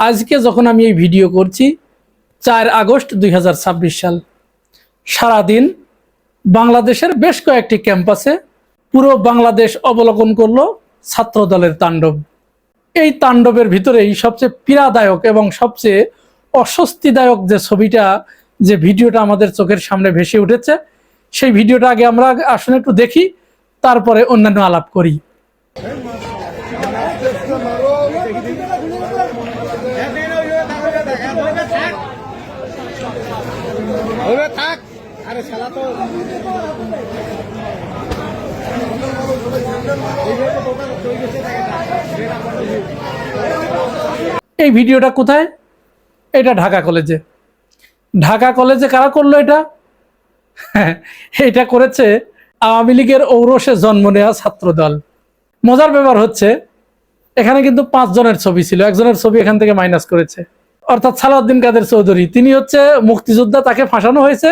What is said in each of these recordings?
আজকে যখন আমি এই ভিডিও করছি 4 আগস্ট 2026 সাল, সারাদিন বাংলাদেশের বেশ কয়েকটি ক্যাম্পাসে পুরো বাংলাদেশ অবলোকন করলো ছাত্র দলের তাণ্ডব। এই তাণ্ডবের ভিতরেই সবচেয়ে পীড়াদায়ক এবং সবচেয়ে অস্বস্তিদায়ক যে ছবিটা, যে ভিডিওটা আমাদের চোখের সামনে ভেসে উঠেছে, সেই ভিডিওটা আগে আমরা আসলে একটু দেখি, তারপরে অন্যান্য আলাপ করি। এই ভিডিওটা কোথায়? এটা ঢাকা কলেজে। ঢাকা কলেজে কারা করলো এটা? এটা করেছে আওয়ামী লীগের ঔরসে জন্ম নেওয়া ছাত্র দল। মজার ব্যাপার হচ্ছে, এখানে কিন্তু 5 জনের ছবি ছিল, একজনের ছবি এখান থেকে মাইনাস করেছে, অর্থাৎ সালাউদ্দিন কাদের চৌধুরী। তিনি হচ্ছে মুক্তিযোদ্ধা, তাকে ফাঁসানো হয়েছে,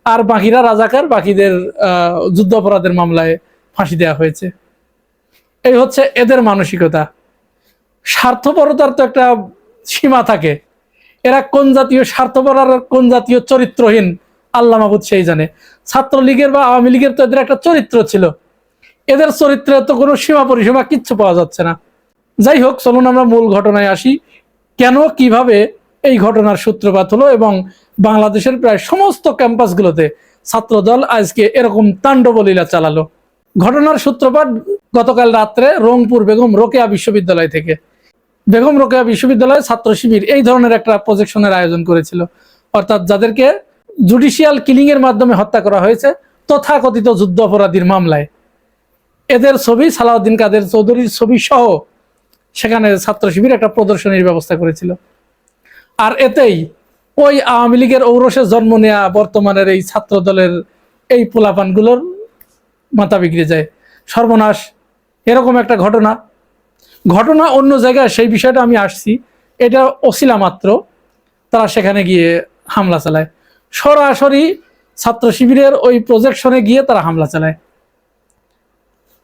আর বাকিরা রাজাকার, বাকিদের যুদ্ধ অপরাধের মামলায় ফাঁসি দেওয়া হয়েছে। এই হচ্ছে এদের মানসিকতা। স্বার্থপরতার তো একটা সীমা থাকে। এরা কোন জাতীয় স্বার্থপর আর কোন জাতীয় চরিত্রহীন আল্লাহ মাহবুদ সেই জানে। ছাত্রলীগের বা আওয়ামী লীগের তো এদের একটা চরিত্র ছিল, এদের চরিত্রে তো কোনো সীমা পরিসীমা কিচ্ছু পাওয়া যাচ্ছে না। যাই হোক, চলুন আমরা মূল ঘটনায় আসি। কেন, কিভাবে এই ঘটনার সূত্রপাত হলো এবং বাংলাদেশের প্রায় সমস্ত ক্যাম্পাসগুলোতে ছাত্রদল আজকে এরকম তাণ্ডবলীলা চালালো। ঘটনার সূত্রপাত গতকাল রাত্রে রংপুর বেগম রোকেয়া বিশ্ববিদ্যালয় থেকে। বেগম রোকেয়া বিশ্ববিদ্যালয় ছাত্র শিবির এই ধরনের একটা প্রজেকশনের আয়োজন করেছিল, অর্থাৎ যাদেরকে জুডিশিয়াল কিলিং এর মাধ্যমে হত্যা করা হয়েছে তথাকথিত যুদ্ধ অপরাধীর মামলায়, এদের ছবি, সালাউদ্দিন কাদের চৌধুরীর ছবি সহ সেখানে ছাত্র শিবির একটা প্রদর্শনীর ব্যবস্থা করেছিল। আর এতেই ওই আওয়ামী লীগের ঔরসে জন্ম নেয়া বর্তমানের এই ছাত্র দলের এই পোলাপানগুলোর মাথা বিগড়ে যায়। সর্বনাশ, এরকম একটা ঘটনা অন্য জায়গায়, সেই বিষয়টা আমি আসছি। এটা অছিলা মাত্র তারা সেখানে গিয়ে হামলা চালায়, সরাসরি ছাত্র শিবিরের ওই প্রজেকশনে গিয়ে তারা হামলা চালায়।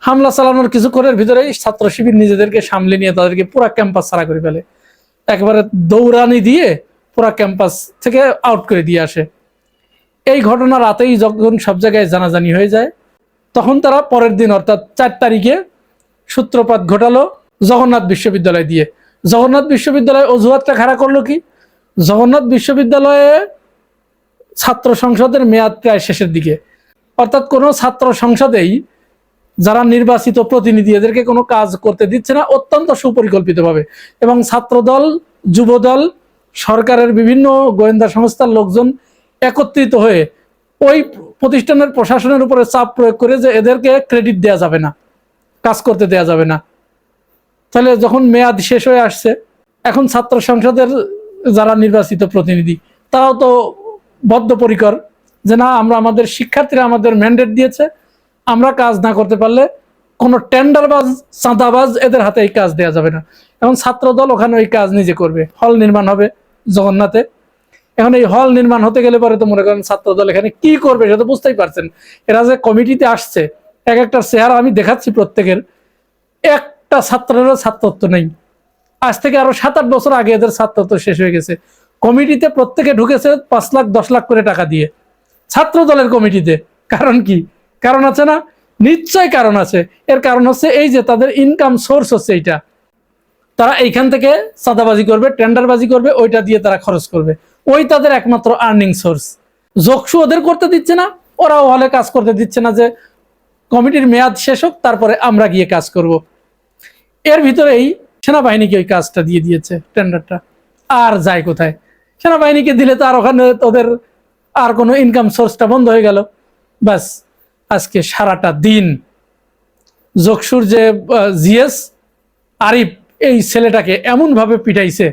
হামলা চালানোর কিছুক্ষণের ভিতরেই ছাত্র শিবির নিজেদেরকে সামলে নিয়ে তাদেরকে পুরা ক্যাম্পাস ছাড়া করে ফেলে, একেবারে দৌড়ানি দিয়ে পুরা ক্যাম্পাস থেকে আউট করে দিয়ে আসে। এই ঘটনা রাতেই যখন সব জায়গায় জানাজানি হয়ে যায়, তখন তারা পরের দিন অর্থাৎ 4 তারিখে সূত্রপাত ঘটালো জগন্নাথ বিশ্ববিদ্যালয় দিয়ে। জগন্নাথ বিশ্ববিদ্যালয় অজুহাতটা খাড়া করলো কি? জগন্নাথ বিশ্ববিদ্যালয়ে ছাত্র সংসদের মেয়াদ প্রায় শেষের দিকে, অর্থাৎ কোনো ছাত্র সংসদেই যারা নির্বাচিত প্রতিনিধি, এদেরকে কোনো কাজ করতে দিচ্ছে না অত্যন্ত সুপরিকল্পিতভাবে। এবং ছাত্রদল, যুবদল, সরকারের বিভিন্ন গোয়েন্দা সংস্থার লোকজন একত্রিত হয়ে ওই প্রতিষ্ঠানের প্রশাসনের উপরে চাপ প্রয়োগ করে যে এদেরকে ক্রেডিট দেওয়া যাবে না, কাজ করতে দেওয়া যাবে না। তাহলে যখন মেয়াদ শেষ হয়ে আসছে, এখন ছাত্র সংসদের যারা নির্বাচিত প্রতিনিধি তারাও তো বদ্ধপরিকর যে না, আমরা আমাদের শিক্ষার্থীরা আমাদের ম্যান্ডেট দিয়েছে, আমরা কাজ না করতে পারলে কোনো টেন্ডারবাজ, চাঁদাবাজ এদের হাতে এই কাজ দেওয়া যাবে না। এবং ছাত্রদল ওখানে ওই কাজ নিজে করবে। হল নির্মাণ হবে জগন্নাথে। এখন এই হল নির্মাণ হতে গেলে পরে তো মনে করেন ছাত্রদল এখানে কি করবে সেটা বুঝতেই পারছেন। এরা যে কমিটিতে আসছে, এক একটা চেহারা আমি দেখাচ্ছি, প্রত্যেকের একটা ছাত্রেরও ছাত্রত্ব নেই। আজ থেকে আরো 7-8 বছর আগে এদের ছাত্রত্ব শেষ হয়ে গেছে। কমিটিতে প্রত্যেকে ঢুকেছে 5 লাখ 10 লাখ করে টাকা দিয়ে, ছাত্র দলের কমিটিতে। কারণ কি? কারণ আছে না? নিশ্চয় কারণ আছে। এর কারণ হচ্ছে এই যে তাদের ইনকাম সোর্স হচ্ছে এইটা। তারা এইখান থেকে চাঁদাবাজি করবে, টেন্ডারবাজি করবে, ওইটা দিয়ে তারা খরচ করবে, ওই তাদের একমাত্র আর্নিং সোর্স। যোগসু ওদের করতে দিচ্ছে না, ওরাও হলে কাজ করতে দিচ্ছে না যে কমিটির মেয়াদ শেষ হোক তারপরে আমরা গিয়ে কাজ করব। এর ভিতরেই সেনাবাহিনীকে ওই কাজটা দিয়ে দিয়েছে, টেন্ডারটা। আর যায় কোথায়? সেনাবাহিনীকে দিলে তো আর ওখানে ওদের আর কোনো ইনকাম সোর্সটা বন্ধ হয়ে গেল। ব্যাস, আজকে সারাটা দিন যোগসুর যে জিএস আরিফ, এই ছেলেটাকে এমনভাবে পিটাইছে,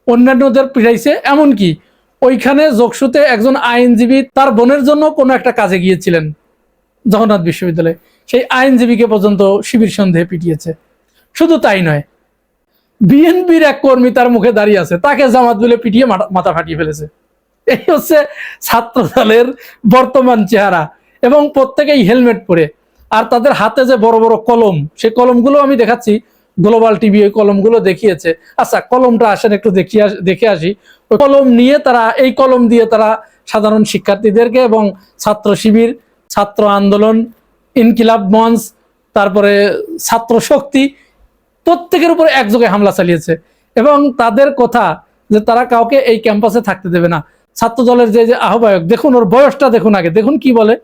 অন্যান্যদের পিটাইছে। এমনকি ওইখানে যোগসুতে একজন আইনজীবী তার বোনের জন্য কোনো একটা কাজে গিয়েছিলেন জগন্নাথ বিশ্ববিদ্যালয়ে, সেই আইনজীবীকে পর্যন্ত শিবির সন্দেহে পিটিয়েছে। শুধু তাই নয়, বিএনপির এক কর্মী তার মুখে দাঁড়িয়ে আছে, তাকে জামাত বলে পিটিয়ে মাথা ফাটিয়ে ফেলেছে। এই হচ্ছে ছাত্র দলের বর্তমান চেহারা। এবং প্রত্যেকেই হেলমেট পরে, আর তাদের হাতে যে বড় বড় কলম, সেই কলমগুলো আমি দেখাচ্ছি, গ্লোবাল টিভি ওই কলমগুলো দেখিয়েছে। আচ্ছা, কলমটা আসেন একটু দেখে আসি। ওই কলম নিয়ে তারা, এই কলম দিয়ে তারা সাধারণ শিক্ষার্থীদেরকে এবং ছাত্র শিবির, ছাত্র আন্দোলন, ইনকিলাব মঞ্চ, তারপরে ছাত্র শক্তি, প্রত্যেকের উপরে একযোগে হামলা চালিয়েছে। এবং তাদের কথা যে তারা কাউকে এই ক্যাম্পাসে থাকতে দেবে না। ছাত্র দলের যে আহ্বায়ক, দেখুন ওর বয়সটা দেখুন আগে, দেখুন কি বলে।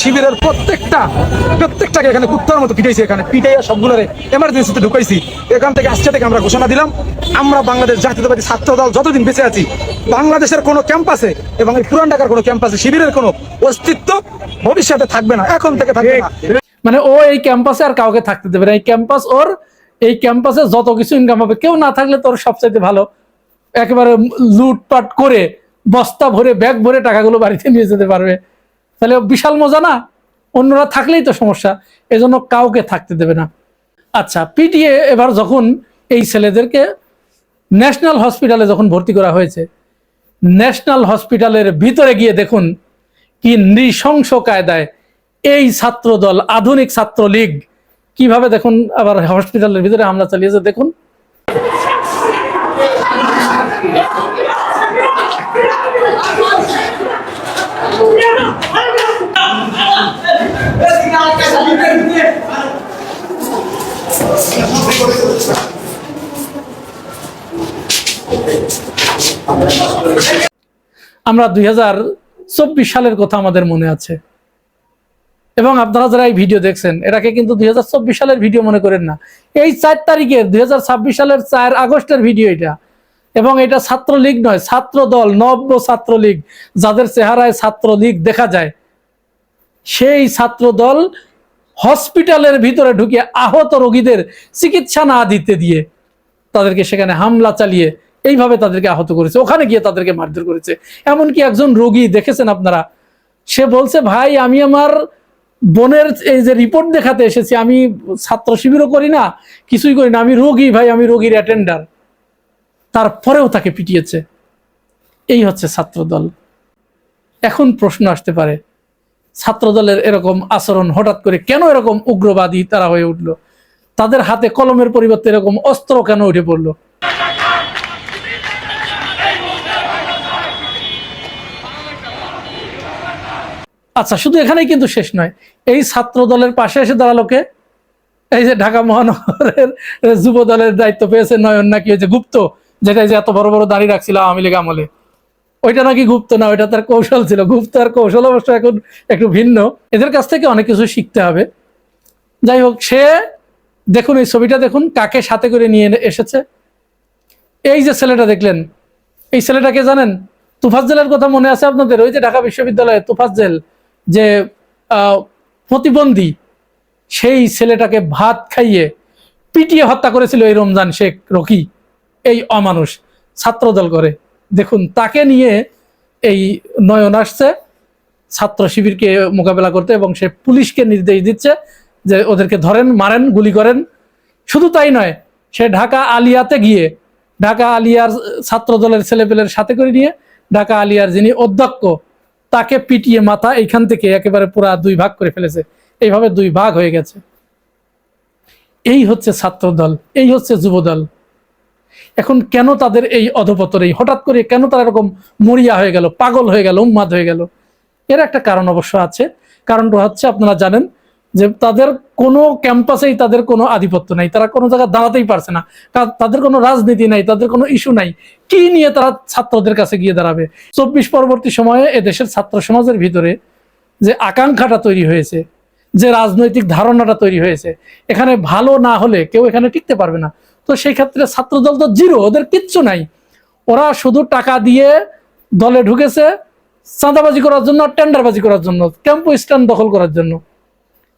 শিবিরের প্রত্যেকটাকে এখানে কুত্তার মতো পিটাইছি, এখানে পিটাইয়া সবগুলোরে এমার্জেন্সিতে ঢুকাইছি। এখান থেকে আজকে থেকে আমরা ঘোষণা দিলাম, আমরা বাংলাদেশ জাতীয়তাবাদী ছাত্র দল যতদিন বেঁচে আছি, বাংলাদেশের কোনো ক্যাম্পাসে এবং এই পুরান ঢাকার কোনো ক্যাম্পাসে শিবিরের কোনো অস্তিত্ব ভবিষ্যতে থাকবে না, এখন থেকে থাকবে না। মানে ও এই ক্যাম্পাসে আর কাউকে থাকতে দেবে না। এই ক্যাম্পাস ওর, এই ক্যাম্পাসে যত কিছু ইনকাম হবে, কেউ না থাকলে তোর সবচাইতে ভালো, একেবারে লুটপাট করে বস্তা ভরে ব্যাগ ভরে টাকাগুলো বাড়িতে নিয়ে যেতে পারবে। তাহলে বিশাল মজা না? অন্যরা থাকলেই তো সমস্যা, এজন্য কাউকে থাকতে দেবে না। আচ্ছা, পিটিএ এবার যখন এই ছেলেদেরকে ন্যাশনাল হসপিটালে যখন ভর্তি করা হয়েছে, ন্যাশনাল হসপিটালের ভিতরে গিয়ে দেখুন কি নৃশংস কায়দায় এই ছাত্র দল, আধুনিক ছাত্রলীগ কিভাবে দেখুন আবার হসপিটালের ভিতরে হামলা চালিয়েছে। দেখুন আমরা 2024 সালের কথা আমাদের মনে আছে, এবং আপনারা যারা এই ভিডিও দেখছেন এটাকে কিন্তু 2024 সালের ভিডিও মনে করেন না। এই 4 তারিখের 2026 সালের 4 আগস্টের ভিডিও এটা। এবং এটা ছাত্রলীগ নয়, ছাত্র দল, নব্য ছাত্রলীগ, যাদের চেহারায় ছাত্রলীগ দেখা যায়, সেই ছাত্র দল হসপিটালের ভিতরে ঢুকে আহত রোগীদের চিকিৎসা না দিতে দিয়ে তাদেরকে সেখানে হামলা চালিয়ে এইভাবে তাদেরকে আহত করেছে, ওখানে গিয়ে তাদেরকে মারধর করেছে। এমনকি একজন রোগী দেখেছেন আপনারা, সে বলছে, ভাই আমি আমার বোনের এই যে রিপোর্ট দেখাতে এসেছি, আমি ছাত্র শিবিরও করি না, কিছুই করি না, আমি রোগী ভাই, আমি রোগীর অ্যাটেন্ডার। তারপরেও তাকে পিটিয়েছে। এই হচ্ছে ছাত্রদল। এখন প্রশ্ন আসতে পারে, ছাত্রদলের এরকম আচরণ হঠাৎ করে কেন এরকম উগ্রবাদী তারা হয়ে উঠলো? তাদের হাতে কলমের পরিবর্তে এরকম অস্ত্র কেন উঠে পড়লো? আচ্ছা, শুধু এখানেই কিন্তু শেষ নয়। এই ছাত্র দলের পাশে এসে দাঁড়ালো কে? এই যে ঢাকা মহানগরের যুব দলের দায়িত্ব পেয়েছে নয়ন, নাকি ওই যে গুপ্ত, যেটা যে এত বড় বড় দাড়ি রাখছিল আওয়ামী লীগ আমলে, ওইটা নাকি গুপ্ত না, ওইটা তার কৌশল ছিল। গুপ্ত আর কৌশল অবশ্য এখন একটু ভিন্ন। এদের কাছ থেকে অনেক কিছু শিখতে হবে। যাই হোক, সে দেখুন এই ছবিটা দেখুন, কাকে সাথে করে নিয়ে এসেছে। এই যে ছেলেটা দেখলেন, এই ছেলেটাকে জানেন? তোফাজ্জেলের কথা মনে আছে আপনাদের? ওই যে ঢাকা বিশ্ববিদ্যালয়ে তোফাজ্জেল যে প্রতিবন্ধী, সেই ছেলেটাকে ভাত খাইয়ে পিটিয়ে হত্যা করেছিল এই রমজান শেখ রকি, এই অমানুষ ছাত্রদল করে। দেখুন তাকে নিয়ে এই নয়ন আসছে ছাত্র শিবিরকে মোকাবেলা করতে, এবং সে পুলিশকে নির্দেশ দিচ্ছে যে ওদেরকে ধরেন, মারেন, গুলি করেন। শুধু তাই নয়, সে ঢাকা আলিয়াতে গিয়ে ঢাকা আলিয়ার ছাত্র দলের ছেলেপেলের সাথে করে নিয়ে ঢাকা আলিয়ার যিনি অধ্যক্ষ, তাকে পিটিয়ে মাথা এইখান থেকে একেবারে পুরা 2 ভাগ করে ফেলেছে। এইভাবে 2 ভাগ হয়ে গেছে। এই হচ্ছে ছাত্র দল, এই হচ্ছে যুবদল। এখন কেন তাদের এই অধপতন, এই হঠাৎ করে কেন তারা এরকম মরিয়া হয়ে গেল, পাগল হয়ে গেল, উন্মাদ হয়ে গেল? এর একটা কারণ অবশ্য আছে। কারণটা হচ্ছে, আপনারা জানেন যে তাদের কোনো ক্যাম্পাসেই তাদের কোনো আধিপত্য নাই, তারা কোনো জায়গায় দাঁড়াতেই পারছে না, তাদের কোনো রাজনীতি নাই, তাদের কোনো ইস্যু নাই। কি নিয়ে তারা ছাত্রদের কাছে গিয়ে দাঁড়াবে? 24 পরবর্তী সময়ে এদেশের ছাত্র সমাজের ভিতরে যে আকাঙ্ক্ষাটা তৈরি হয়েছে, যে রাজনৈতিক ধারণাটা তৈরি হয়েছে, এখানে ভালো না হলে কেউ এখানে টিকতে পারবে না। তো সেই ক্ষেত্রে ছাত্রদল তো জিরো, ওদের কিচ্ছু নাই। ওরা শুধু টাকা দিয়ে দলে ঢুকেছে চাঁদাবাজি করার জন্য, টেন্ডারবাজি করার জন্য, ক্যাম্প স্ট্যান্ড দখল করার জন্য।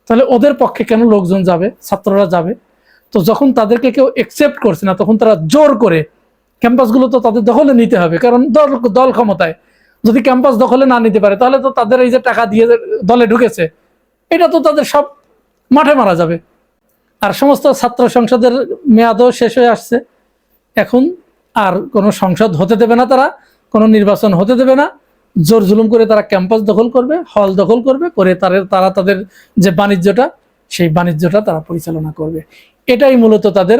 তাহলে ওদের পক্ষে কেন লোকজন যাবে, ছাত্ররা যাবে? তো যখন তাদেরকে কেউ একসেপ্ট করছে না, তখন তারা জোর করে ক্যাম্পাসগুলো তো তাদের দখলে নিতে হবে, কারণ দল ক্ষমতায়। যদি ক্যাম্পাস দখলে না নিতে পারে, তাহলে তো তাদের এই যে টাকা দিয়ে দলে ঢুকেছে, এটা তো তাদের সব মাঠে মারা যাবে। আর সমস্ত ছাত্র সংসদের মেয়াদও শেষ হয়ে আসছে। এখন আর কোনো সংসদ হতে দেবে না, তারা কোনো নির্বাচন হতে দেবে না। জোর জুলুম করে তারা ক্যাম্পাস দখল করবে, হল দখল করবে, করে তারা তাদের যে বাণিজ্যটা, সেই বাণিজ্যটা তারা পরিচালনা করবে। এটাই মূলত তাদের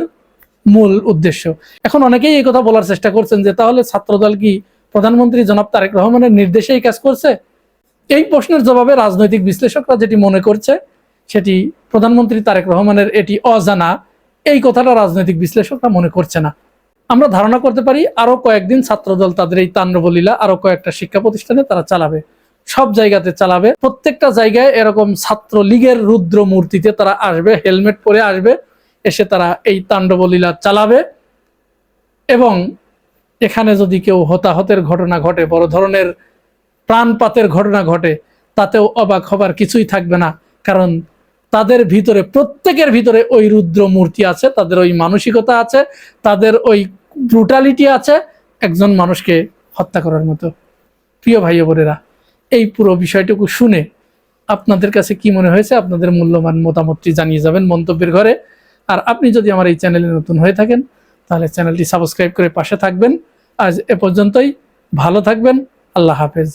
মূল উদ্দেশ্য। এখন অনেকেই এই কথা বলার চেষ্টা করছেন যে তাহলে ছাত্রদল কি প্রধানমন্ত্রী জনাব তারেক রহমানের নির্দেশেই কাজ করছে? এই প্রশ্নের জবাবে রাজনৈতিক বিশ্লেষকরা যেটি মনে করছে সেটি প্রধানমন্ত্রী তারেক রহমানের এটি অজানা, এই কথাটা রাজনৈতিক বিশ্লেষকরা মনে করছে না। আমরা ধারণা করতে পারি আরো কয়েকদিন ছাত্রদল তাদের এই তাণ্ডবলীলা আরো কয়েকটা শিক্ষা প্রতিষ্ঠানে তারা চালাবে, সব জায়গাতে চালাবে। প্রত্যেকটা জায়গায় এরকম ছাত্রলীগের রুদ্র মূর্তিতে তারা আসবে, হেলমেট পরে আসবে, এসে তারা এই তাণ্ডবলীলা চালাবে। এবং এখানে যদি কেউ হতাহতের ঘটনা ঘটে, বড় ধরনের প্রাণপাতের ঘটনা ঘটে, তাতেও অবাক হবার কিছুই থাকবে না। কারণ তাদের ভিতরে, প্রত্যেকের ভিতরে ওই রুদ্র মূর্তি আছে, তাদের ওই মানসিকতা আছে, তাদের ওই ব্রুটালিটি আছে একজন মানুষকে হত্যা করার মতো। প্রিয় ভাই বোনেরা, এই পুরো বিষয়টুকু শুনে আপনাদের কাছে কি মনে হয়েছে? আপনাদের মূল্যবান মতামতটি জানিয়ে যাবেন মন্তব্যের ঘরে। আর আপনি যদি আমার এই চ্যানেলে নতুন হয়ে থাকেন তাহলে চ্যানেলটি সাবস্ক্রাইব করে পাশে থাকবেন। আজ এ পর্যন্তই, ভালো থাকবেন, আল্লাহ হাফেজ।